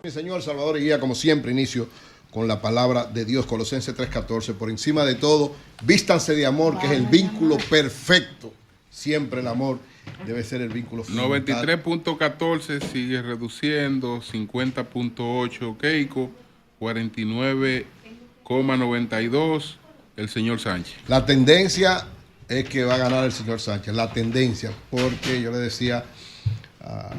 Mi Señor, Salvador y Guía, como siempre, inicio con la palabra de Dios, Colosenses 3:14. Por encima de todo, vístanse de amor, que es el vínculo perfecto. Siempre el amor debe ser el vínculo fundamental. 93.14 sigue reduciendo, 50.8 Keiko, 49,92 el señor Sánchez. La tendencia es que va a ganar el señor Sánchez, la tendencia, porque yo le decía a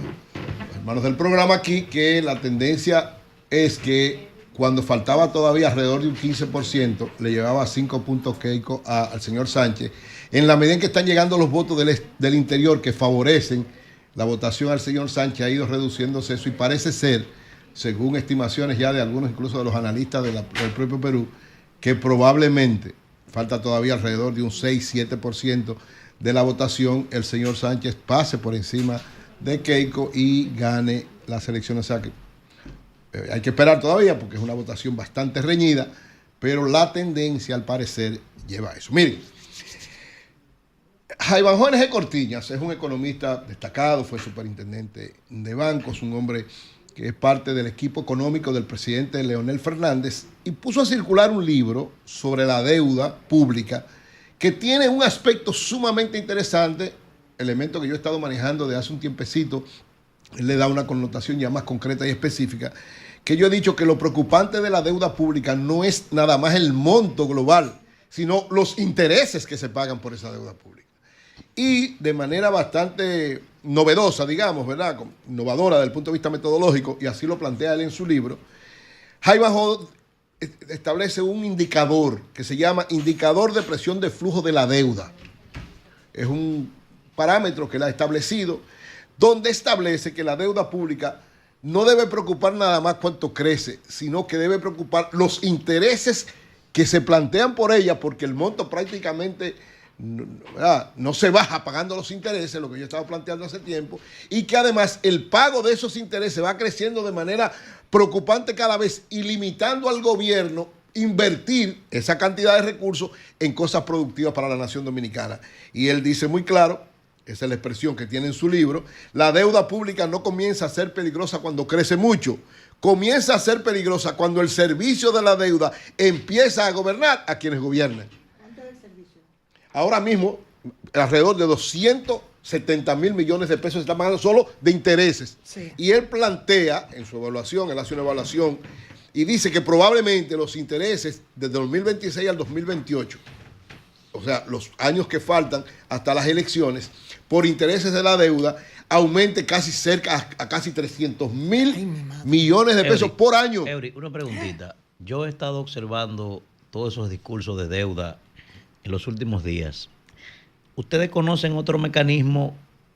hermanos del programa aquí que la tendencia es que cuando faltaba todavía alrededor de un 15%, le llevaba 5 puntos Keiko al señor Sánchez. En la medida en que están llegando los votos del interior que favorecen la votación al señor Sánchez, ha ido reduciéndose eso y parece ser, según estimaciones ya de algunos, incluso de los analistas del propio Perú, que probablemente falta todavía alrededor de un 6-7% de la votación, el señor Sánchez pase por encima de Keiko y gane las elecciones. O sea que hay que esperar todavía porque es una votación bastante reñida, pero la tendencia al parecer lleva a eso. Miren, Jaivanjo N.G. Cortiñas es un economista destacado, fue superintendente de bancos, un hombre que es parte del equipo económico del presidente Leonel Fernández, y puso a circular un libro sobre la deuda pública que tiene un aspecto sumamente interesante, elemento que yo he estado manejando de hace un tiempecito. Él le da una connotación ya más concreta y específica, que yo he dicho que lo preocupante de la deuda pública no es nada más el monto global, sino los intereses que se pagan por esa deuda pública. Y de manera bastante novedosa, digamos, ¿verdad?, innovadora desde el punto de vista metodológico, y así lo plantea él en su libro, Jaivanjo establece un indicador que se llama indicador de presión de flujo de la deuda. Es un parámetro que él ha establecido, donde establece que la deuda pública no debe preocupar nada más cuánto crece, sino que debe preocupar los intereses que se plantean por ella, porque el monto prácticamente no se baja pagando los intereses, lo que yo estaba planteando hace tiempo, y que además el pago de esos intereses va creciendo de manera preocupante cada vez y limitando al gobierno invertir esa cantidad de recursos en cosas productivas para la nación dominicana. Y él dice muy claro, esa es la expresión que tiene en su libro, la deuda pública no comienza a ser peligrosa cuando crece mucho, comienza a ser peligrosa cuando el servicio de la deuda empieza a gobernar a quienes gobiernan. ¿Cuánto es el servicio? Ahora mismo, alrededor de 270,000 millones de pesos se están pagando solo de intereses. Sí. Y él plantea, en su evaluación, él hace una evaluación y dice que probablemente los intereses desde 2026 al 2028, o sea, los años que faltan hasta las elecciones, por intereses de la deuda, aumente casi cerca a casi 300,000 millones de pesos por año. Eury, una preguntita. Yo he estado observando todos esos discursos de deuda en los últimos días. ¿Ustedes conocen otro mecanismo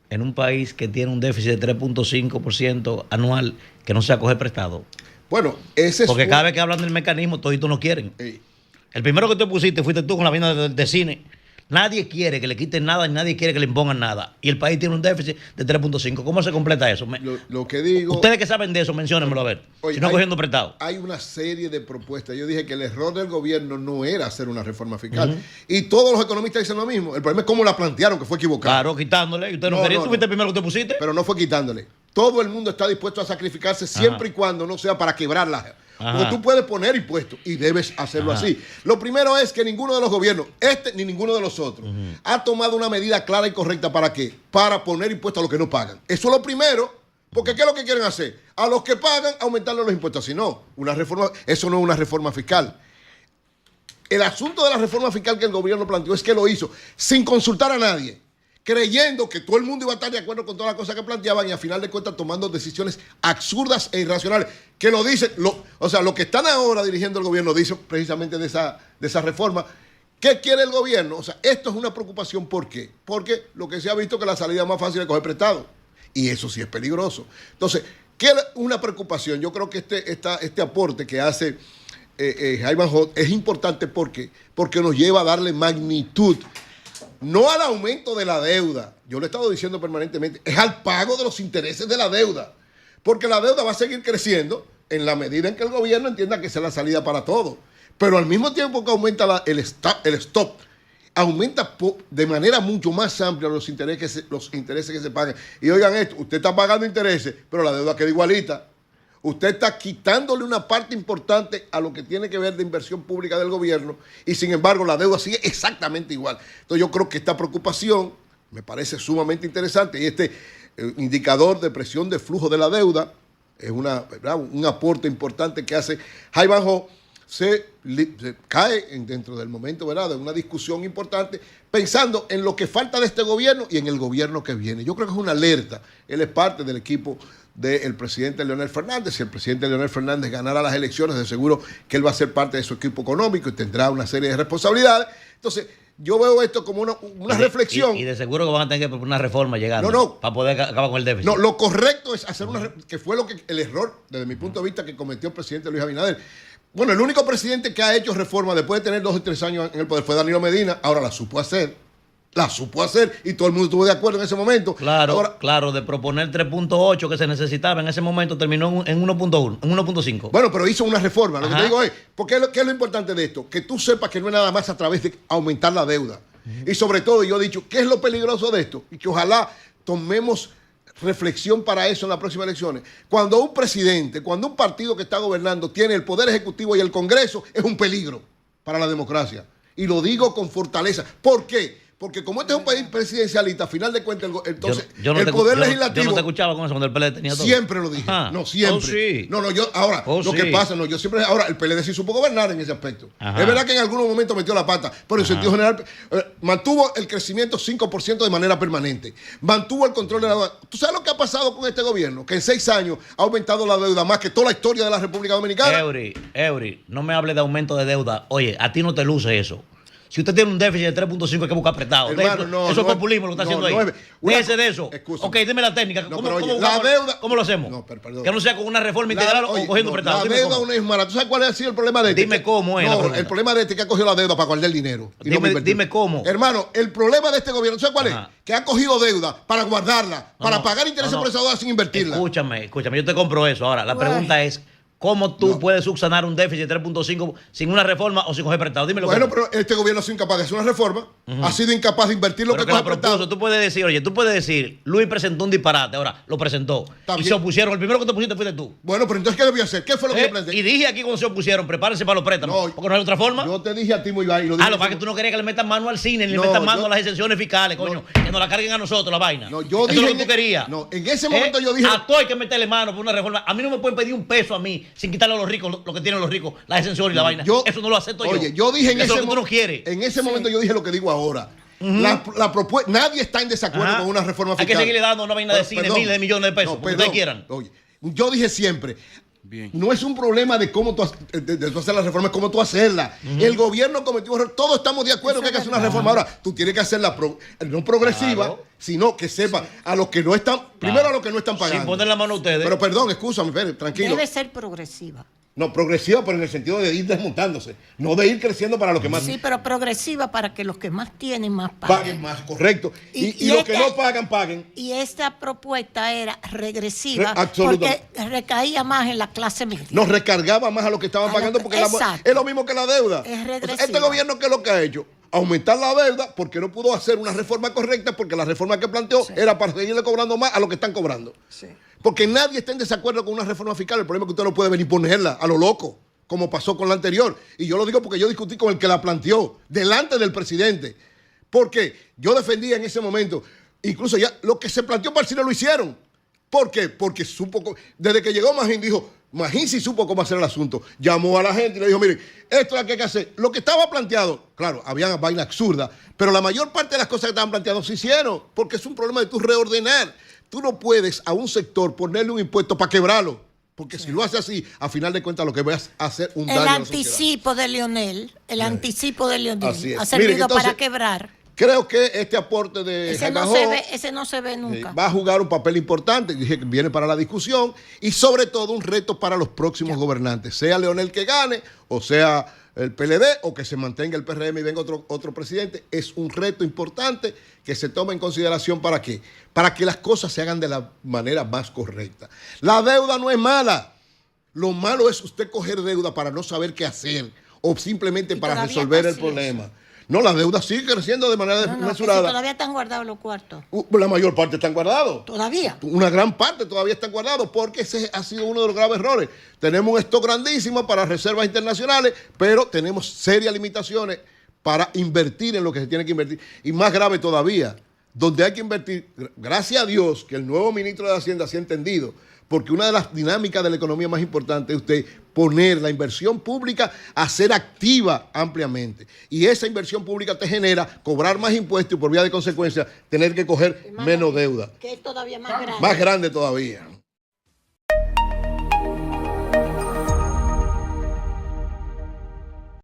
en un país que tiene un déficit de 3.5% anual que no sea coger prestado? Bueno, ese es... Porque cada vez que hablan del mecanismo, toditos no quieren. El primero que te pusiste fuiste tú con la vaina de cine. Nadie quiere que le quiten nada y nadie quiere que le impongan nada. Y el país tiene un déficit de 3.5. ¿Cómo se completa eso? Lo que digo... Ustedes que saben de eso, menciónenmelo a ver. Oye, si no cogiendo prestado. Hay una serie de propuestas. Yo dije que el error del gobierno no era hacer una reforma fiscal. Y todos los economistas dicen lo mismo. El problema es cómo la plantearon, que fue equivocada. Claro, quitándole. Y usted no quería. ¿Tú fuiste el primero que te pusiste? Pero no fue quitándole. Todo el mundo está dispuesto a sacrificarse siempre y cuando no sea para quebrarla. Porque tú puedes poner impuestos y debes hacerlo así. Lo primero es que ninguno de los gobiernos, ni ninguno de los otros, ha tomado una medida clara y correcta. ¿Para qué? Para poner impuestos a los que no pagan. Eso es lo primero, porque ¿qué es lo que quieren hacer? A los que pagan, aumentarle los impuestos. Si no, eso no es una reforma fiscal. El asunto de la reforma fiscal que el gobierno planteó es que lo hizo sin consultar a nadie, creyendo que todo el mundo iba a estar de acuerdo con todas las cosas que planteaban y a final de cuentas tomando decisiones absurdas e irracionales, que lo dicen, lo que están ahora dirigiendo el gobierno dicen precisamente de esa reforma. ¿Qué quiere el gobierno? O sea, esto es una preocupación. ¿Por qué? Porque lo que se ha visto que la salida más fácil es coger prestado. Y eso sí es peligroso. Entonces, ¿qué es una preocupación? Yo creo que este aporte que hace Jaivanjo es importante porque nos lleva a darle magnitud no al aumento de la deuda, yo lo he estado diciendo permanentemente, es al pago de los intereses de la deuda, porque la deuda va a seguir creciendo en la medida en que el gobierno entienda que esa es la salida para todo, pero al mismo tiempo que aumenta el stock, aumenta de manera mucho más amplia los intereses que se pagan. Y oigan esto, usted está pagando intereses, pero la deuda queda igualita. Usted está quitándole una parte importante a lo que tiene que ver de inversión pública del gobierno y sin embargo la deuda sigue exactamente igual. Entonces yo creo que esta preocupación me parece sumamente interesante y este indicador de presión de flujo de la deuda es un aporte importante que hace Jai Banjo. Se cae dentro del momento, ¿verdad?, de una discusión importante, pensando en lo que falta de este gobierno y en el gobierno que viene. Yo creo que es una alerta. Él es parte del equipo del presidente Leonel Fernández. Si el presidente Leonel Fernández ganara las elecciones, de seguro que él va a ser parte de su equipo económico y tendrá una serie de responsabilidades. Entonces, yo veo esto como una reflexión. Y de seguro que van a tener que proponer una reforma llegando para poder acabar con el déficit. No, lo correcto es hacer que fue el error, desde mi punto de vista, que cometió el presidente Luis Abinader. Bueno, el único presidente que ha hecho reforma después de tener 2 o 3 años en el poder fue Danilo Medina. Ahora la supo hacer y todo el mundo estuvo de acuerdo en ese momento. Claro, de proponer 3.8 que se necesitaba en ese momento terminó en 1.1, en 1.5. Bueno, pero hizo una reforma. Lo que te digo es, ¿qué es lo importante de esto? Que tú sepas que no es nada más a través de aumentar la deuda. Y sobre todo, yo he dicho, ¿qué es lo peligroso de esto? Y que ojalá tomemos reflexión para eso en las próximas elecciones. Cuando un presidente, cuando un partido que está gobernando tiene el Poder Ejecutivo y el Congreso, es un peligro para la democracia. Y lo digo con fortaleza. ¿Por qué? Porque como este es un país presidencialista, a final de cuentas, entonces el Poder Legislativo... Yo no te escuchaba con eso cuando el PLD tenía todo. Siempre lo dije. Ajá. No, siempre. Sí. No, lo que pasa, yo siempre... Ahora, el PLD sí supo gobernar en ese aspecto. Ajá. Es verdad que en algunos momentos metió la pata, pero en sentido general mantuvo el crecimiento 5% de manera permanente. Mantuvo el control de la deuda. ¿Tú sabes lo que ha pasado con este gobierno? Que en 6 años ha aumentado la deuda más que toda la historia de la República Dominicana. Eury, no me hable de aumento de deuda. Oye, a ti no te luce eso. Si usted tiene un déficit de 3.5 hay que buscar apretado. Hermano, eso es populismo lo que está haciendo ahí. Déjese de eso. Excusa. Ok, dime la técnica. ¿Cómo lo hacemos? No, perdón. Que no sea con una reforma integral o cogiendo prestado. La deuda no es mala. ¿Tú sabes cuál ha sido el problema de este? Dime cómo es. No, el problema de este es que ha cogido la deuda para guardar el dinero. Dime cómo. Hermano, el problema de este gobierno, ¿tú sabes cuál es? Que ha cogido deuda para guardarla, para pagar intereses por esa deuda sin invertirla. Escúchame, yo te compro eso. Ahora, la pregunta es, ¿cómo tú puedes subsanar un déficit de 3.5 sin una reforma o sin coger prestado? Dímelo. Bueno, pero este gobierno ha sido incapaz de hacer una reforma, ha sido incapaz de invertir lo que coge prestado. Tú puedes decir, Luis presentó un disparate, ahora lo presentó. Se opusieron. El primero que te pusiste fuiste tú. Bueno, pero entonces, ¿qué debía hacer? ¿Qué fue lo que yo planteé? Y dije aquí cuando se opusieron, prepárense para los préstamos. Porque no hay otra forma. Yo te dije a ti muy bien. Lo que pasa es que tú no querías que le metan mano al cine, ni le metan mano a las exenciones fiscales, coño. Que nos la carguen a nosotros la vaina. No, yo Eso dije. Es lo que tú querías. No, en ese momento yo dije. A todo hay que meterle mano por una reforma. A mí no me pueden pedir un peso a mí sin quitarle a los ricos lo que tienen los ricos, la exención y la vaina. Eso no lo acepto yo. Oye, yo dije en ese momento. Tú no quieres. En ese momento yo dije lo que digo ahora. La propuesta, nadie está en desacuerdo con una reforma fiscal. Hay que seguirle dando una vaina de cine, miles de millones de pesos, como ustedes quieran. Oye, yo dije siempre, no es un problema de cómo tú hacer la reforma, es cómo tú hacerla. El gobierno cometió un error, todos estamos de acuerdo que hay que hacer una reforma. Ahora, tú tienes que hacerla no progresiva, sino que sepa a los que no están, primero a los que no están pagando. Sin poner la mano a ustedes. Pero perdón, escúchame, tranquilo. Debe ser progresiva. No, progresiva, pero en el sentido de ir desmontándose, no de ir creciendo para los que más... Sí, pero progresiva para que los que más tienen más paguen. Paguen más, correcto. Y los que no pagan, paguen. Y esta propuesta era regresiva porque recaía más en la clase media. Nos recargaba más a los que estaban pagando porque es lo mismo que la deuda. Es regresiva. Este gobierno, ¿qué es lo que ha hecho? Aumentar la deuda porque no pudo hacer una reforma correcta porque la reforma que planteó era para seguirle cobrando más a lo que están cobrando. Sí. Porque nadie está en desacuerdo con una reforma fiscal. El problema es que usted no puede venir y ponerla a lo loco, como pasó con la anterior. Y yo lo digo porque yo discutí con el que la planteó, delante del presidente. Porque yo defendía en ese momento, incluso ya lo que se planteó para el cine lo hicieron. ¿Por qué? Porque supo, desde que llegó Magín dijo, Magín sí supo cómo hacer el asunto. Llamó a la gente y le dijo, miren, esto es lo que hay que hacer. Lo que estaba planteado, claro, había vainas absurdas, pero la mayor parte de las cosas que estaban planteadas se hicieron, porque es un problema de tú reordenar. Tú no puedes a un sector ponerle un impuesto para quebrarlo, porque si lo haces así, a final de cuentas lo que vas a hacer un daño a la sociedad. El anticipo de Leonel ha servido Miren, entonces, para quebrar. Creo que este aporte de ese no se ve nunca. Va a jugar un papel importante, dije que viene para la discusión y sobre todo un reto para los próximos gobernantes, sea Leonel que gane o sea el PLD o que se mantenga el PRM y venga otro presidente. Es un reto importante que se tome en consideración. ¿Para qué? Para que las cosas se hagan de la manera más correcta. La deuda no es mala. Lo malo es usted coger deuda para no saber qué hacer o simplemente para resolver el problema. No, la deuda sigue creciendo de manera desmesurada. Si todavía están guardados los cuartos. La mayor parte están guardados. ¿Todavía? Una gran parte todavía están guardados porque ese ha sido uno de los graves errores. Tenemos un stock grandísimo para reservas internacionales, pero tenemos serias limitaciones para invertir en lo que se tiene que invertir. Y más grave todavía, donde hay que invertir, gracias a Dios que el nuevo ministro de Hacienda se ha entendido, porque una de las dinámicas de la economía más importantes es usted poner la inversión pública a ser activa ampliamente. Y esa inversión pública te genera cobrar más impuestos y por vía de consecuencia tener que coger menos deuda. Que es todavía más grande. Más grande todavía.